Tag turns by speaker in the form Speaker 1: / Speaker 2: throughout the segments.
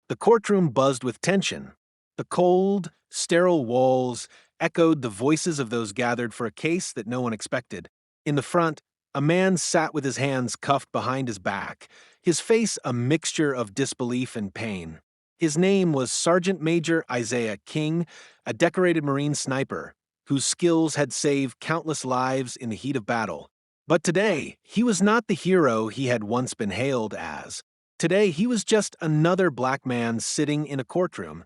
Speaker 1: The courtroom buzzed with tension. The cold, sterile walls echoed the voices of those gathered for a case that no one expected. In the front, a man sat with his hands cuffed behind his back, his face a mixture of disbelief and pain. His name was Sergeant Major Isaiah King, a decorated Marine sniper whose skills had saved countless lives in the heat of battle. But today, he was not the hero he had once been hailed as. Today, he was just another black man sitting in a courtroom,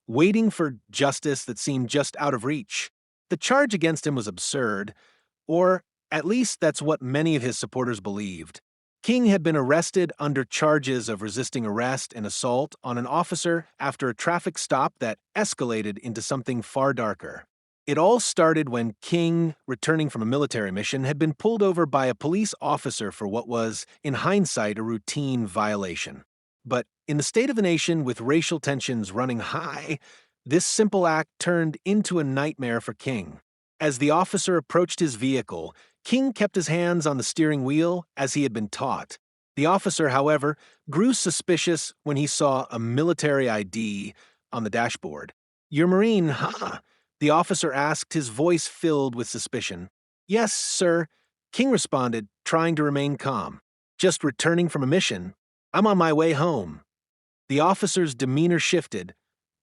Speaker 1: waiting for justice that seemed just out of reach. The charge against him was absurd, or at least that's what many of his supporters believed. King had been arrested under charges of resisting arrest and assault on an officer after a traffic stop that escalated into something far darker. It all started when King, returning from a military mission, had been pulled over by a police officer for what was, in hindsight, a routine violation. But in the state of the nation with racial tensions running high, this simple act turned into a nightmare for King. As the officer approached his vehicle, King kept his hands on the steering wheel as he had been taught. The officer, however, grew suspicious when he saw a military ID on the dashboard. "You're Marine, huh?" The officer asked, his voice filled with suspicion. "Yes, sir," King responded, trying to remain calm. "Just returning from a mission. I'm on my way home." The officer's demeanor shifted,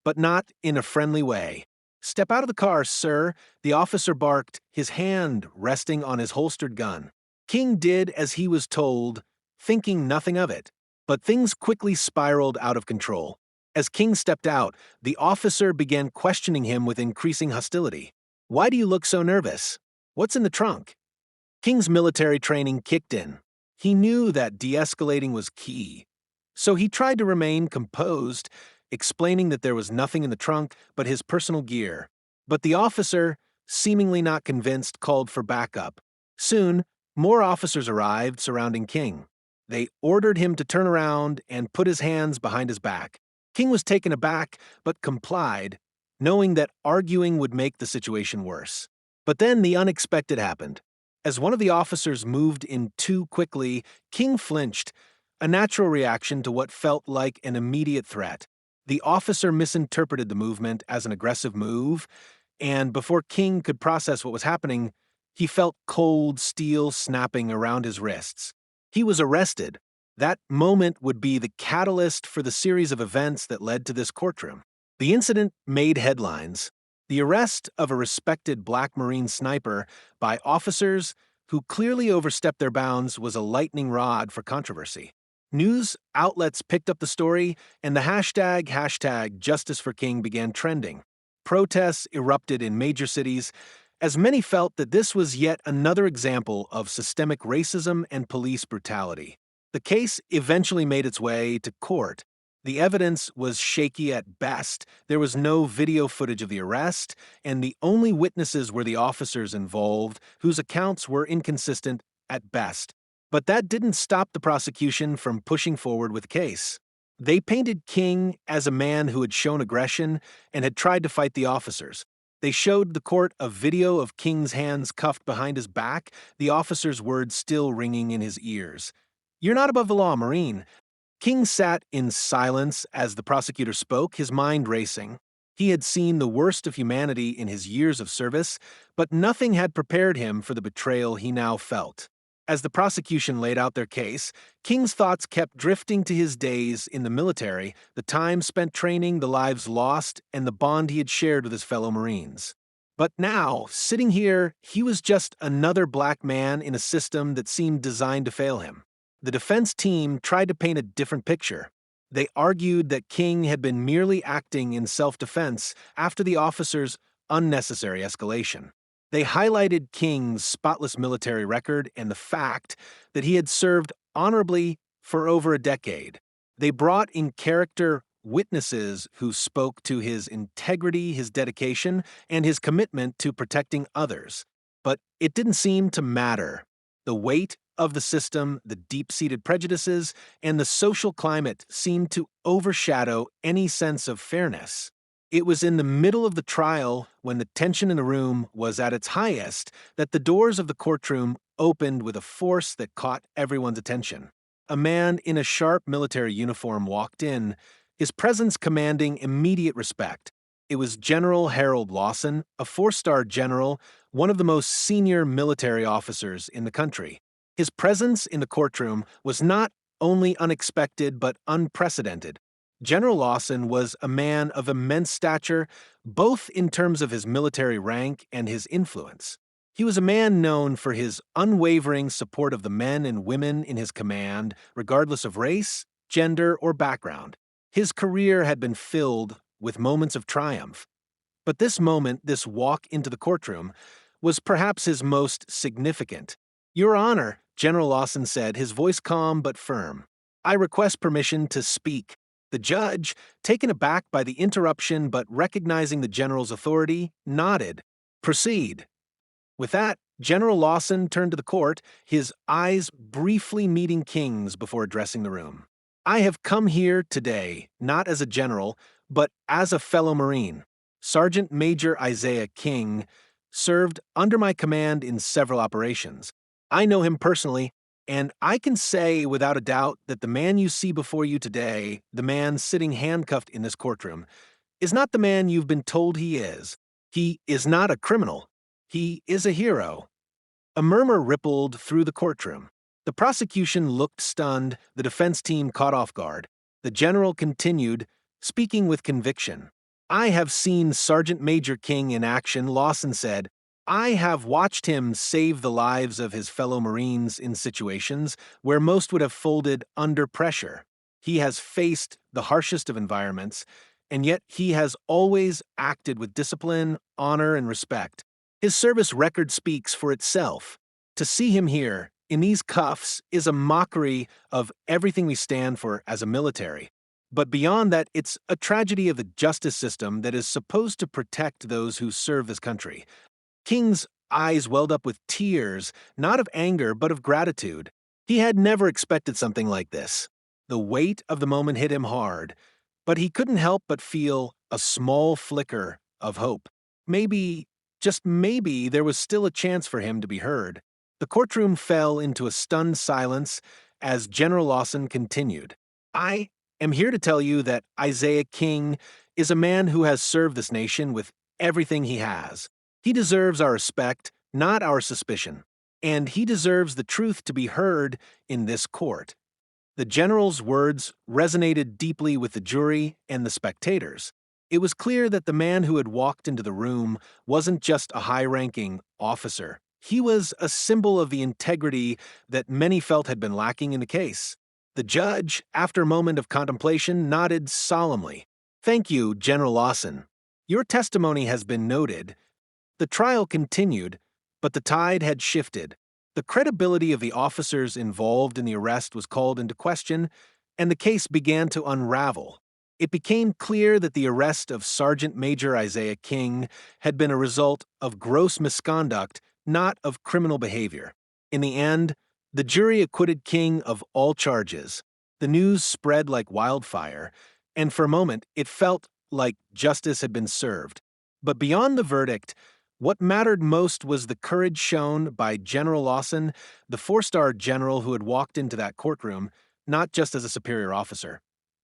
Speaker 1: but not in a friendly way. "Step out of the car, sir," the officer barked, his hand resting on his holstered gun. King did as he was told, thinking nothing of it. But things quickly spiraled out of control. As King stepped out, the officer began questioning him with increasing hostility. "Why do you look so nervous? What's in the trunk?" King's military training kicked in. He knew that de-escalating was key. So he tried to remain composed, explaining that there was nothing in the trunk but his personal gear. But the officer, seemingly not convinced, called for backup. Soon, more officers arrived surrounding King. They ordered him to turn around and put his hands behind his back. King was taken aback, but complied, knowing that arguing would make the situation worse. But then the unexpected happened. As one of the officers moved in too quickly, King flinched, a natural reaction to what felt like an immediate threat. The officer misinterpreted the movement as an aggressive move, and before King could process what was happening, he felt cold steel snapping around his wrists. He was arrested. That moment would be the catalyst for the series of events that led to this courtroom. The incident made headlines. The arrest of a respected black Marine sniper by officers who clearly overstepped their bounds was a lightning rod for controversy. News outlets picked up the story, and the hashtag Justice for King began trending. Protests erupted in major cities, as many felt that this was yet another example of systemic racism and police brutality. The case eventually made its way to court. The evidence was shaky at best. There was no video footage of the arrest, and the only witnesses were the officers involved, whose accounts were inconsistent at best. But that didn't stop the prosecution from pushing forward with the case. They painted King as a man who had shown aggression and had tried to fight the officers. They showed the court a video of King's hands cuffed behind his back, the officer's words still ringing in his ears. "You're not above the law, Marine." King sat in silence as the prosecutor spoke, his mind racing. He had seen the worst of humanity in his years of service, but nothing had prepared him for the betrayal he now felt. As the prosecution laid out their case, King's thoughts kept drifting to his days in the military, the time spent training, the lives lost, and the bond he had shared with his fellow Marines. But now, sitting here, he was just another black man in a system that seemed designed to fail him. The defense team tried to paint a different picture. They argued that King had been merely acting in self-defense after the officer's unnecessary escalation. They highlighted King's spotless military record and the fact that he had served honorably for over a decade. They brought in character witnesses who spoke to his integrity, his dedication, and his commitment to protecting others. But it didn't seem to matter. The weight of the system, the deep-seated prejudices, and the social climate seemed to overshadow any sense of fairness. It was in the middle of the trial, when the tension in the room was at its highest, that the doors of the courtroom opened with a force that caught everyone's attention. A man in a sharp military uniform walked in, his presence commanding immediate respect. It was General Harold Lawson, a four-star general, one of the most senior military officers in the country. His presence in the courtroom was not only unexpected but unprecedented. General Lawson was a man of immense stature, both in terms of his military rank and his influence. He was a man known for his unwavering support of the men and women in his command, regardless of race, gender, or background. His career had been filled with moments of triumph. But this moment, this walk into the courtroom, was perhaps his most significant. "Your Honor," General Lawson said, his voice calm but firm, "I request permission to speak." The judge, taken aback by the interruption but recognizing the general's authority, nodded. "Proceed." With that, General Lawson turned to the court, his eyes briefly meeting King's before addressing the room. "I have come here today, not as a general, but as a fellow Marine. Sergeant Major Isaiah King served under my command in several operations. I know him personally, and I can say without a doubt that the man you see before you today, the man sitting handcuffed in this courtroom, is not the man you've been told he is. He is not a criminal. He is a hero." A murmur rippled through the courtroom. The prosecution looked stunned, the defense team caught off guard. The general continued, speaking with conviction. "I have seen Sergeant Major King in action," Lawson said. "I have watched him save the lives of his fellow Marines in situations where most would have folded under pressure. He has faced the harshest of environments, and yet he has always acted with discipline, honor, and respect. His service record speaks for itself. To see him here, in these cuffs, is a mockery of everything we stand for as a military. But beyond that, it's a tragedy of the justice system that is supposed to protect those who serve this country." King's eyes welled up with tears, not of anger but of gratitude. He had never expected something like this. The weight of the moment hit him hard, but he couldn't help but feel a small flicker of hope. Maybe, just maybe, there was still a chance for him to be heard. The courtroom fell into a stunned silence as General Lawson continued. "I am here to tell you that Isaiah King is a man who has served this nation with everything he has. He deserves our respect, not our suspicion, and he deserves the truth to be heard in this court." The general's words resonated deeply with the jury and the spectators. It was clear that the man who had walked into the room wasn't just a high-ranking officer. He was a symbol of the integrity that many felt had been lacking in the case. The judge, after a moment of contemplation, nodded solemnly. "Thank you, General Lawson. Your testimony has been noted." The trial continued, but the tide had shifted. The credibility of the officers involved in the arrest was called into question, and the case began to unravel. It became clear that the arrest of Sergeant Major Isaiah King had been a result of gross misconduct, not of criminal behavior. In the end, the jury acquitted King of all charges. The news spread like wildfire, and for a moment it felt like justice had been served. But beyond the verdict, what mattered most was the courage shown by General Lawson, the four-star general who had walked into that courtroom, not just as a superior officer,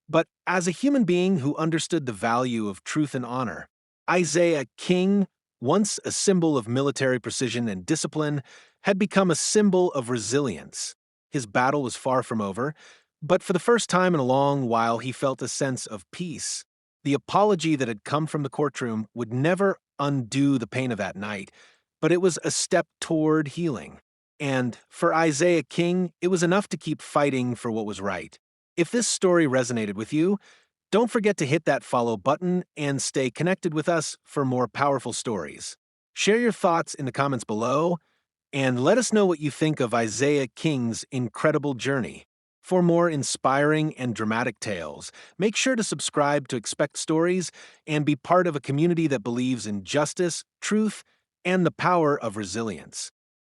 Speaker 1: but as a human being who understood the value of truth and honor. Isaiah King, once a symbol of military precision and discipline, had become a symbol of resilience. His battle was far from over, but for the first time in a long while he felt a sense of peace. The apology that had come from the courtroom would never undo the pain of that night, but it was a step toward healing. And for Isaiah King, it was enough to keep fighting for what was right. If this story resonated with you, don't forget to hit that follow button and stay connected with us for more powerful stories. Share your thoughts in the comments below, and let us know what you think of Isaiah King's incredible journey. For more inspiring and dramatic tales, make sure to subscribe to Expect Stories and be part of a community that believes in justice, truth, and the power of resilience.